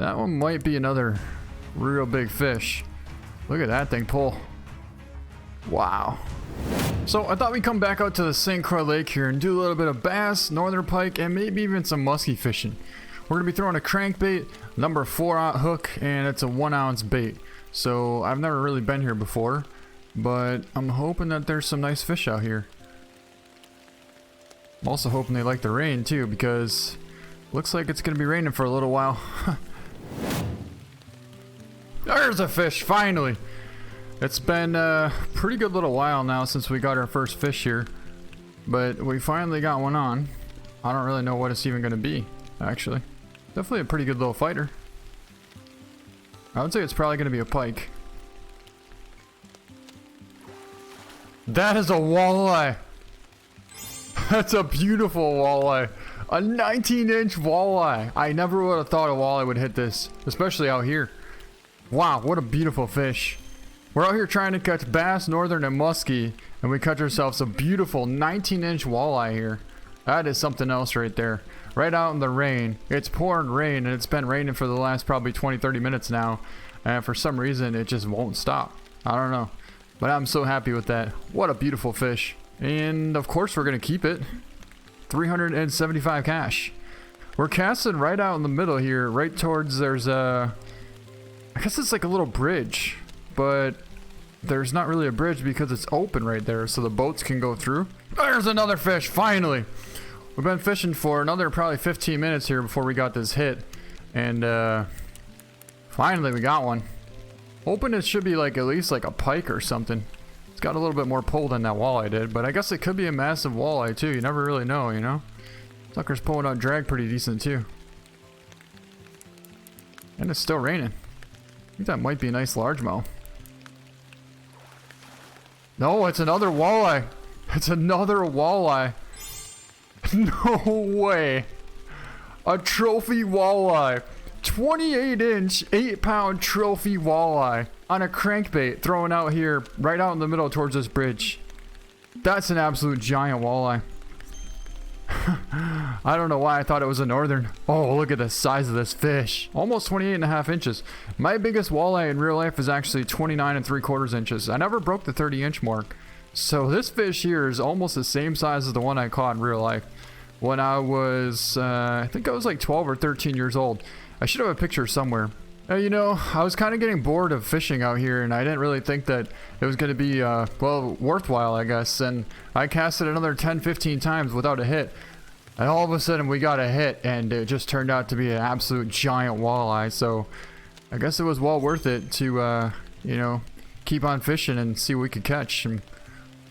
That one might be another real big fish. Look at that thing pull. Wow. So I thought we'd come back out to the St. Croix Lake here and do a little bit of bass, northern pike, and maybe even some muskie fishing. We're going to be throwing a crankbait, number 4-aught hook, and it's a 1-ounce bait. So I've never really been here before, but I'm hoping that there's some nice fish out here. I'm also hoping they like the rain too, because looks like it's going to be raining for a little while. There's a fish, finally. It's been a pretty good little while now since we got our first fish here, but we finally got one on. I don't really know what it's even going to be, actually. Definitely a pretty good little fighter. I would say it's probably going to be a pike. That is a walleye. That's a beautiful walleye. A 19-inch walleye. I never would have thought a walleye would hit this, especially out here. Wow, what a beautiful fish. We're out here trying to catch bass, northern, and muskie, and we catch ourselves a beautiful 19-inch walleye here. That is something else right there. Right out in the rain. It's pouring rain, and it's been raining for the last probably 20-30 minutes now, and for some reason it just won't stop. I don't know, but I'm so happy with that. What a beautiful fish. And of course we're gonna keep it. 375 cash. We're casting right out in the middle here, right towards, there's a, I guess it's like a little bridge, but there's not really a bridge because it's open right there, so the boats can go through. There's another fish, finally. We've been fishing for another probably 15 minutes here before we got this hit, and finally we got one. Hoping it should be like at least like a pike or something. It's got a little bit more pull than that walleye did, but I guess it could be a massive walleye too. You never really know, you know? Sucker's pulling out drag pretty decent too. And it's still raining. I think that might be a nice largemouth. No, it's another walleye. It's another walleye. No way. A trophy walleye. 28-inch, 8-pound trophy walleye on a crankbait thrown out here right out in the middle towards this bridge. That's an absolute giant walleye. I don't know why I thought it was a northern. Oh, look at the size of this fish. Almost 28.5 inches. My biggest walleye in real life is actually 29 3/4 inches. I never broke the 30-inch mark. So this fish here is almost the same size as the one I caught in real life when I was, I think I was like 12 or 13 years old. I should have a picture somewhere. You know, I was kind of getting bored of fishing out here, and I didn't really think that it was going to be, well, worthwhile, I guess. And I casted another 10-15 times without a hit. And all of a sudden we got a hit, and it just turned out to be an absolute giant walleye. So I guess it was well worth it to, you know, keep on fishing and see what we could catch. And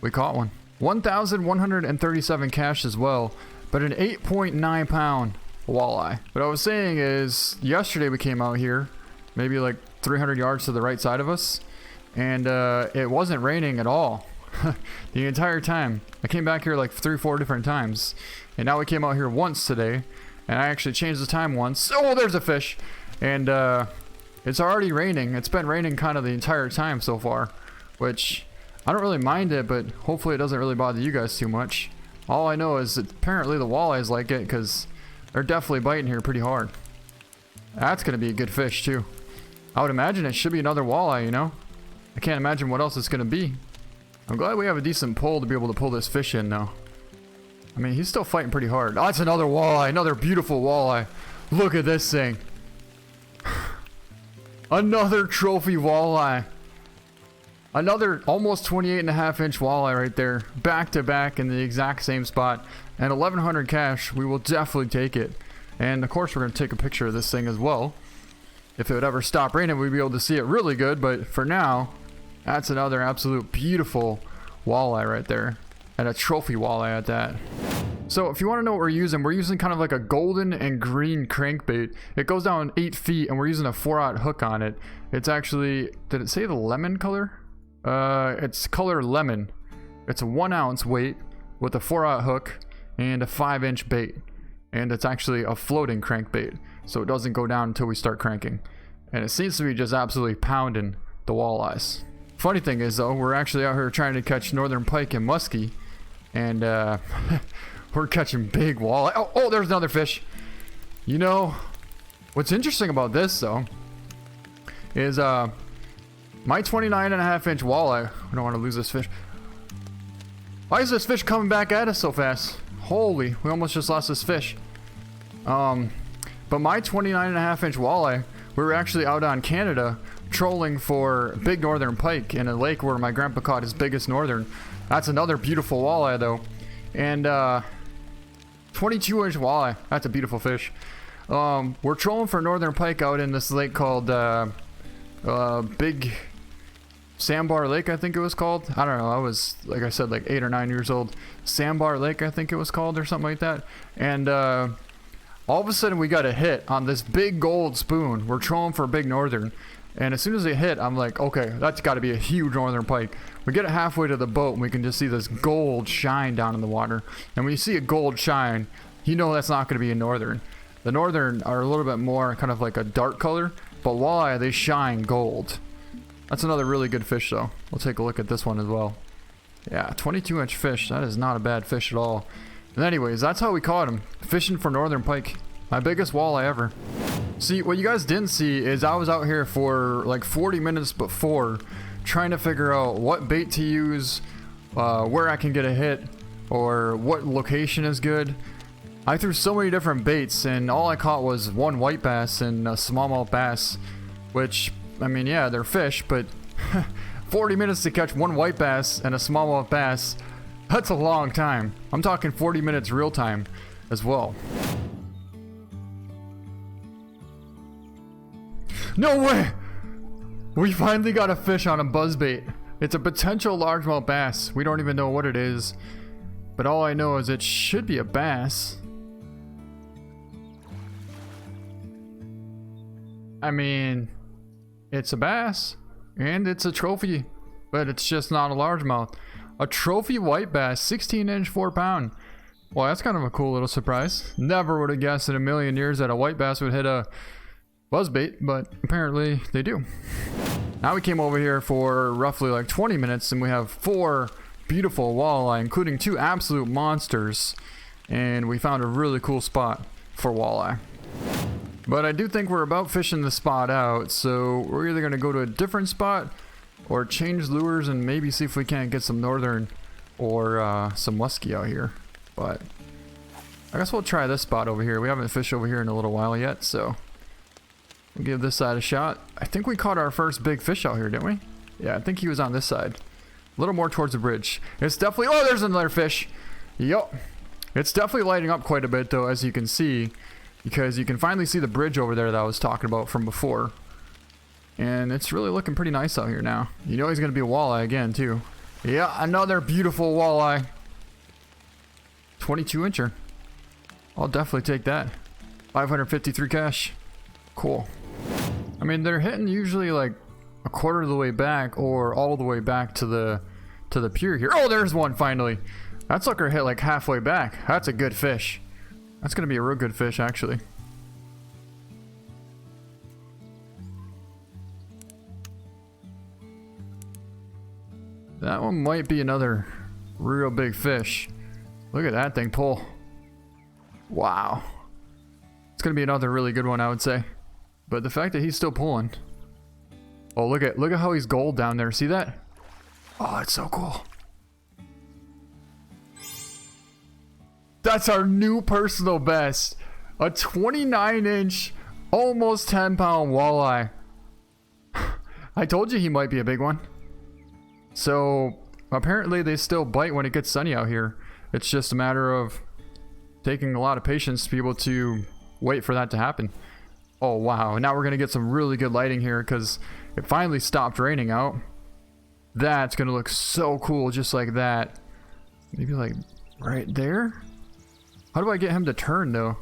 we caught one. 1,137 cash as well, but an 8.9 pound walleye. What I was saying is, yesterday we came out here, maybe like 300 yards to the right side of us, and it wasn't raining at all the entire time. I came back here like 3-4 different times, and now we came out here once today, and I actually changed the time once. Oh, there's a fish. And it's already raining. It's been raining kind of the entire time so far, which I don't really mind it, but hopefully it doesn't really bother you guys too much. All I know is that apparently the walleyes like it, because they're definitely biting here pretty hard. That's going to be a good fish too. I would imagine it should be another walleye, you know? I can't imagine what else it's going to be. I'm glad we have a decent pull to be able to pull this fish in though. I mean, he's still fighting pretty hard. Oh, it's another walleye, another beautiful walleye. Look at this thing. Another trophy walleye. Another almost 28.5-inch walleye right there. Back to back in the exact same spot. And 1,100 cash, we will definitely take it. And of course we're going to take a picture of this thing as well. If it would ever stop raining, we'd be able to see it really good. But for now, that's another absolute beautiful walleye right there. And a trophy walleye at that. So if you want to know what we're using kind of like a golden and green crankbait. It goes down 8 feet and we're using a 4-aught hook on it. It's actually, did it say the lemon color? It's color lemon. It's a 1 ounce weight with a 4-aught hook and a 5-inch bait. And it's actually a floating crankbait, so it doesn't go down until we start cranking. And it seems to be just absolutely pounding the walleyes. Funny thing is though, we're actually out here trying to catch northern pike and muskie, and we're catching big walleye. Oh, there's another fish. You know, What's interesting about this though is my 29.5-inch walleye. I don't want to lose this fish. Why is this fish coming back at us so fast? Holy, we almost just lost this fish. But my 29.5-inch walleye, we were actually out on Canada trolling for big northern pike in a lake where my grandpa caught his biggest northern. That's another beautiful walleye though. And 22-inch walleye, that's a beautiful fish. We're trolling for northern pike out in this lake called Big Sandbar Lake, I think it was called. I don't know, I was, like I said, like 8 or 9 years old. Sandbar Lake, I think it was called, or something like that. And all of a sudden we got a hit on this big gold spoon. We're trolling for a big northern, and as soon as it hit, I'm like, okay, that's got to be a huge northern pike. We get it halfway to the boat and we can just see this gold shine down in the water. And when you see a gold shine, you know that's not going to be a northern. The northern are a little bit more kind of like a dark color, but walleye, they shine gold. That's another really good fish though. We'll take a look at this one as well. Yeah, 22-inch fish. That is not a bad fish at all. And anyways, that's how we caught him. Fishing for northern pike. My biggest walleye ever. See, what you guys didn't see is I was out here for like 40 minutes before trying to figure out what bait to use, where I can get a hit, or what location is good. I threw so many different baits and all I caught was one white bass and a smallmouth bass, which, I mean, yeah, they're fish, but 40 minutes to catch one white bass and a smallmouth bass, that's a long time. I'm talking 40 minutes real time as well. No way! We finally got a fish on a buzzbait. It's a potential largemouth bass. We don't even know what it is, but all I know is it should be a bass. I mean, it's a bass and it's a trophy, but it's just not a largemouth. A trophy white bass, 16-inch, 4 pound. Well, that's kind of a cool little surprise. Never would have guessed in a million years that a white bass would hit a buzzbait, but apparently they do. Now we came over here for roughly like 20 minutes and we have 4 beautiful walleye, including 2 absolute monsters, and we found a really cool spot for walleye. But I do think we're about fishing the spot out, so we're either going to go to a different spot or change lures and maybe see if we can't get some northern or some muskie out here. But I guess we'll try this spot over here. We haven't fished over here in a little while yet, so we'll give this side a shot. I think we caught our first big fish out here, didn't we? Yeah, I think he was on this side. A little more towards the bridge. It's definitely... Oh, there's another fish. Yup. It's definitely lighting up quite a bit, though, as you can see, because you can finally see the bridge over there that I was talking about from before. And it's really looking pretty nice out here now. You know he's going to be a walleye again, too. Yeah, another beautiful walleye. 22-incher. I'll definitely take that. 553 cash. Cool. I mean, they're hitting usually like a quarter of the way back or all the way back to the pier here. Oh, there's one finally. That sucker hit like halfway back. That's a good fish. That's gonna be a real good fish, actually. That one might be another real big fish. Look at that thing pull. Wow. It's gonna be another really good one, I would say. But the fact that he's still pulling. Oh, look at how he's gold down there. See that? Oh, it's so cool. That's our new personal best. A 29-inch, almost 10-pound walleye. I told you he might be a big one. So apparently they still bite when it gets sunny out here. It's just a matter of taking a lot of patience to be able to wait for that to happen. Oh wow, now we're gonna get some really good lighting here because it finally stopped raining out. That's gonna look so cool, just like that. Maybe like right there? How do I get him to turn though?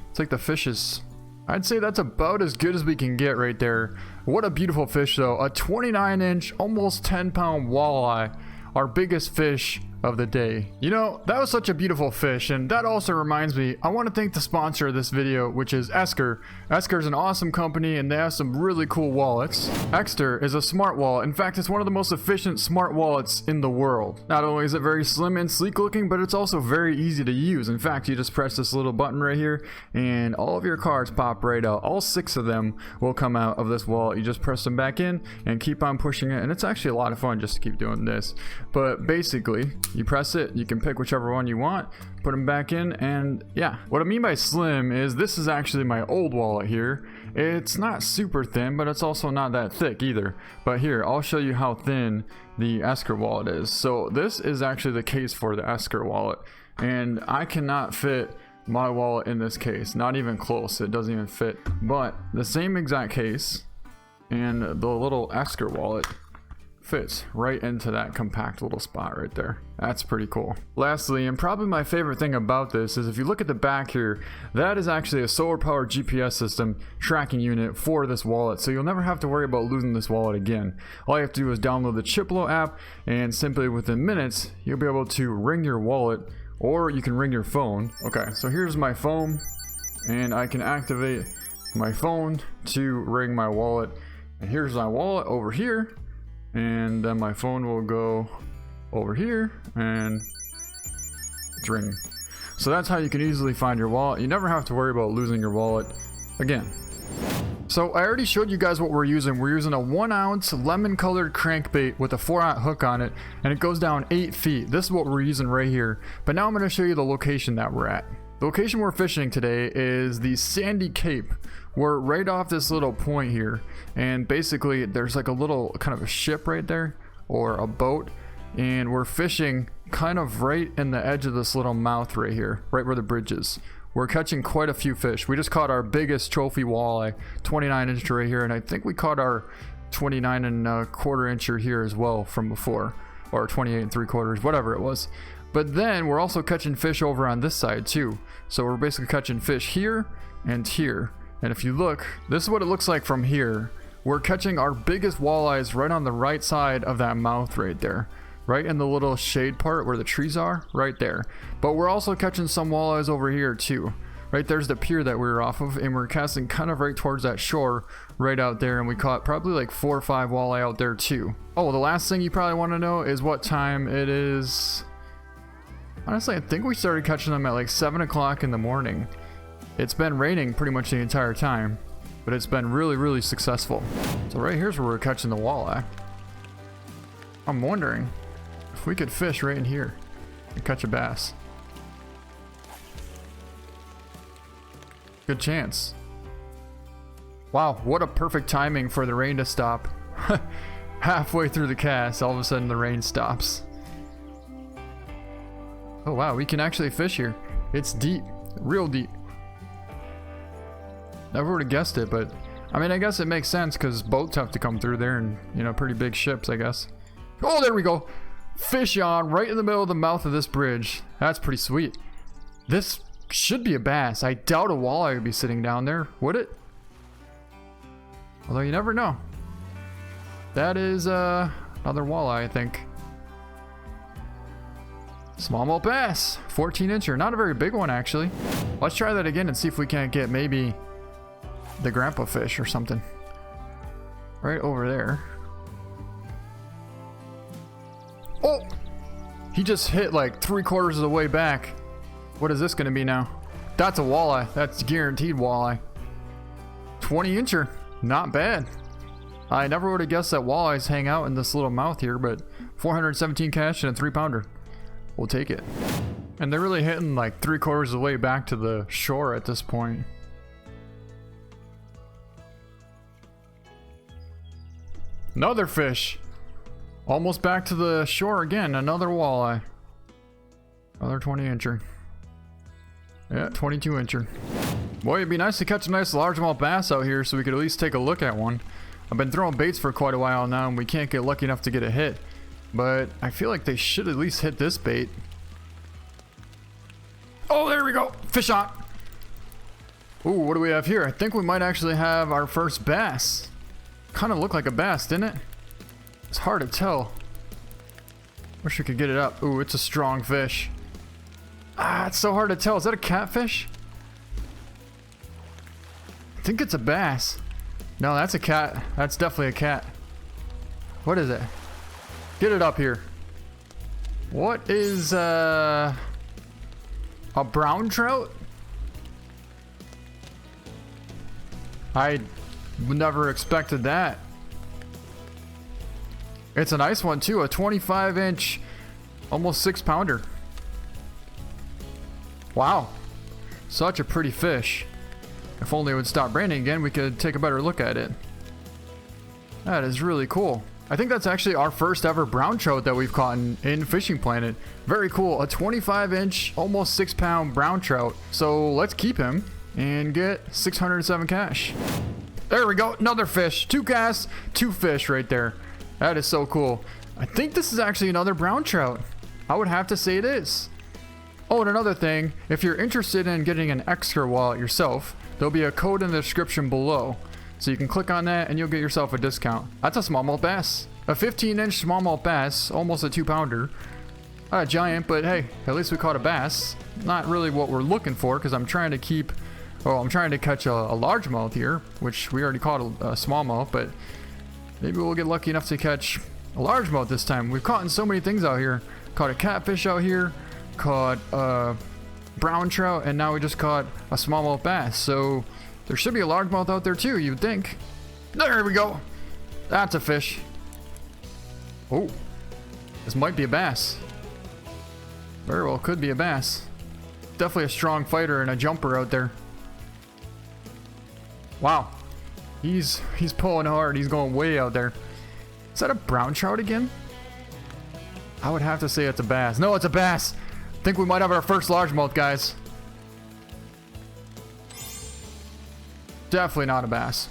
It's like the fish is... I'd say that's about as good as we can get right there. What a beautiful fish though. A 29-inch, almost 10-pound walleye. Our biggest fish of the day. You know, that was such a beautiful fish, and that also reminds me, I want to thank the sponsor of this video, which is Ekster. Ekster is an awesome company, and they have some really cool wallets. Ekster is a smart wallet. In fact, it's one of the most efficient smart wallets in the world. Not only is it very slim and sleek looking, but it's also very easy to use. In fact, you just press this little button right here, and all of your cards pop right out. All 6 of them will come out of this wallet. You just press them back in and keep on pushing it, and it's actually a lot of fun just to keep doing this. But basically, you press it, you can pick whichever one you want, put them back in, and yeah. What I mean by slim is this is actually my old wallet here. It's not super thin, but it's also not that thick either. But here, I'll show you how thin the Ekster wallet is. So this is actually the case for the Ekster wallet, and I cannot fit my wallet in this case, not even close. It doesn't even fit. But the same exact case and the little Ekster wallet fits right into that compact little spot right there. That's pretty cool. Lastly, and probably my favorite thing about this, is if you look at the back here, that is actually a solar powered GPS system tracking unit for this wallet, so you'll never have to worry about losing this wallet again. All you have to do is download the Chille app, and simply within minutes you'll be able to ring your wallet, or you can ring your phone. Okay, so here's my phone, and I can activate my phone to ring my wallet, and here's my wallet over here, and then my phone will go over here and it's ringing. So that's how you can easily find your wallet. You never have to worry about losing your wallet again. So I already showed you guys what we're using. We're using a 1 ounce lemon colored crankbait with a 4-aught hook on it, and it goes down 8 feet. This is what we're using right here. But now I'm going to show you the location that we're at. The location we're fishing today is the Sandy Cape. We're right off this little point here, and basically there's like a little kind of a ship right there, or a boat, and we're fishing kind of right in the edge of this little mouth right here, right where the bridge is. We're catching quite a few fish. We just caught our biggest trophy walleye, 29 inch right here, and I think we caught our 29 and a quarter incher here as well from before, or 28 3/4, whatever it was. But then we're also catching fish over on this side too. So we're basically catching fish here and here. And if you look, this is what it looks like from here. We're catching our biggest walleyes right on the right side of that mouth right there. Right in the little shade part where the trees are, right there. But we're also catching some walleyes over here too. Right there's the pier that we were off of, and we're casting kind of right towards that shore right out there, and we caught probably like 4 or 5 walleye out there too. Oh, the last thing you probably want to know is what time it is. Honestly, I think we started catching them at like 7 o'clock in the morning. It's been raining pretty much the entire time, but it's been really successful. So right here's where we're catching the walleye. I'm wondering if we could fish right in here and catch a bass. Good chance. Wow, what a perfect timing for the rain to stop. Halfway through the cast, all of a sudden the rain stops. Oh wow, we can actually fish here. It's deep, real deep. Never would have guessed it, but I mean, I guess it makes sense because boats have to come through there, and you know, pretty big ships, I guess. Oh, there we go. Fish on right in the middle of the mouth of this bridge. That's pretty sweet. This should be a bass. I doubt a walleye would be sitting down there, would it? Although you never know. That is another walleye, I think. Smallmouth Bass, 14 incher. Not a very big one, actually. Let's try that again and see if we can't get maybe the grandpa fish or something. Right over there. Oh! He just hit like 3/4 of the way back. What is this going to be now? That's a walleye. That's guaranteed walleye. 20 incher. Not bad. I never would have guessed that walleyes hang out in this little mouth here, but 417 cash and a 3-pounder. We'll take it. And they're really hitting like 3/4 of the way back to the shore at this point. Another fish. Almost back to the shore again. Another walleye. Another 20 incher. Yeah, 22 incher. Boy, it'd be nice to catch a nice largemouth bass out here so we could at least take a look at one. I've been throwing baits for quite a while now, and we can't get lucky enough to get a hit. But I feel like they should at least hit this bait. Oh, there we go. Fish on. Ooh, what do we have here? I think we might actually have our first bass. Kind of looked like a bass, didn't it? It's hard to tell. Wish we could get it up. Ooh, it's a strong fish. Ah, it's so hard to tell. Is that a catfish? I think it's a bass. No, that's a cat. That's definitely a cat. What is it? Get it up here. What is a brown trout? I never expected that. It's a nice one too, a 25-inch, almost 6-pounder. Wow, such a pretty fish. If only it would stop raining again, we could take a better look at it. That is really cool. I think that's actually our first ever brown trout that we've caught in Fishing Planet. Very cool, a 25-inch, almost 6-pound brown trout. So let's keep him and get 607 cash. There we go, another fish. 2 casts, 2 fish right there. That is so cool. I think this is actually another brown trout. I would have to say it is. Oh, and another thing, if you're interested in getting an Ekster wallet yourself, there'll be a code in the description below. So you can click on that and you'll get yourself a discount. That's a smallmouth bass. A 15-inch smallmouth bass, almost a 2-pounder. Not a giant, but hey, at least we caught a bass. Not really what we're looking for, because I'm trying to catch a largemouth here, which we already caught a smallmouth, but maybe we'll get lucky enough to catch a largemouth this time. We've caught so many things out here. Caught a catfish out here, caught a brown trout, and now we just caught a smallmouth bass. So there should be a largemouth out there too, you'd think. There we go. That's a fish. Oh, this might be a bass. Very well could be a bass. Definitely a strong fighter and a jumper out there. Wow. He's pulling hard. He's going way out there. Is that a brown trout again? I would have to say it's a bass. No, it's a bass. I think we might have our first largemouth, guys. Definitely not a bass.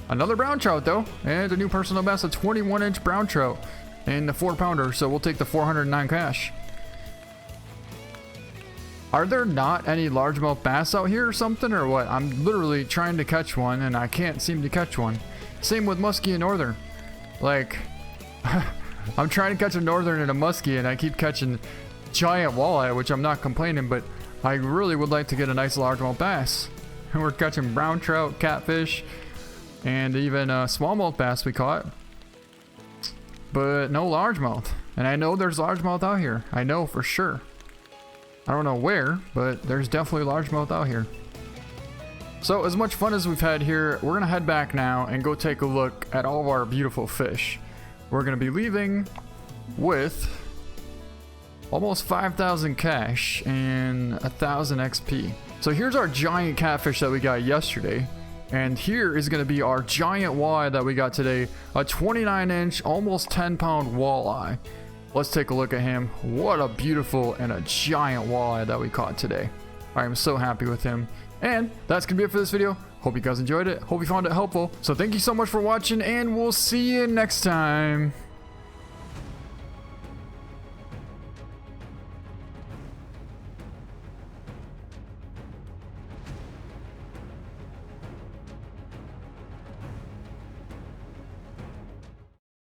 Another brown trout though, and a new personal best, a 21-inch brown trout and the 4-pounder. So we'll take the 409 cash. Are there not any largemouth bass out here or something, or what? I'm literally trying to catch one and I can't seem to catch one. Same with muskie and northern. Like, I'm trying to catch a northern and a muskie and I keep catching giant walleye, which I'm not complaining, but I really would like to get a nice largemouth bass. And we're catching brown trout, catfish, and even a smallmouth bass we caught. But no largemouth. And I know there's largemouth out here. I know for sure. I don't know where, but there's definitely largemouth out here. So as much fun as we've had here, we're gonna head back now and go take a look at all of our beautiful fish. We're gonna be leaving with almost 5,000 cash and 1,000 XP. So here's our giant catfish that we got yesterday. And here is gonna be our giant walleye that we got today. A 29-inch, almost 10-pound walleye. Let's take a look at him. What a beautiful and a giant walleye that we caught today. I am so happy with him. And that's gonna be it for this video. Hope you guys enjoyed it. Hope you found it helpful. So thank you so much for watching, and we'll see you next time.